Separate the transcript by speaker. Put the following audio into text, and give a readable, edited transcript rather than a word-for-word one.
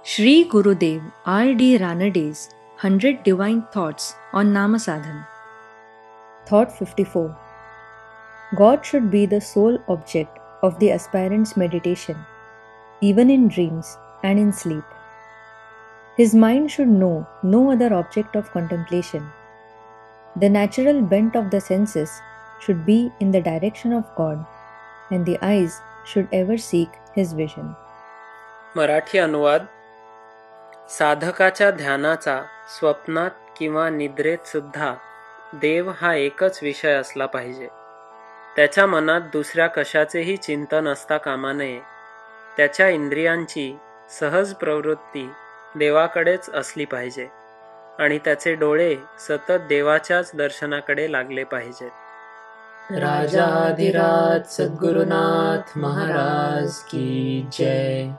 Speaker 1: Shri Gurudev R.D. Ranades 100 Divine Thoughts on Namasadhan. Thought 54. God should be the sole object of the aspirant's meditation, even in dreams and in sleep. His mind should know no other object of contemplation. The natural bent of the senses should be in the direction of God, and the eyes should ever seek His vision.
Speaker 2: Marathi अनुवाद. साधकाच्या ध्यानाचा स्वप्नात किंवा निद्रेत सुद्धा देव हा एकच विषय असला पाहिजे. त्याच्या मनात दुसऱ्या कशाचेही चिंतन असता कामा नये. त्याच्या इंद्रियांची सहज प्रवृत्ती देवाकडेच असली पाहिजे आणि त्याचे डोळे सतत देवाच्याच दर्शनाकडे लागले पाहिजेत.
Speaker 3: राजाधिराज सद्गुरुनाथ महाराज की जय.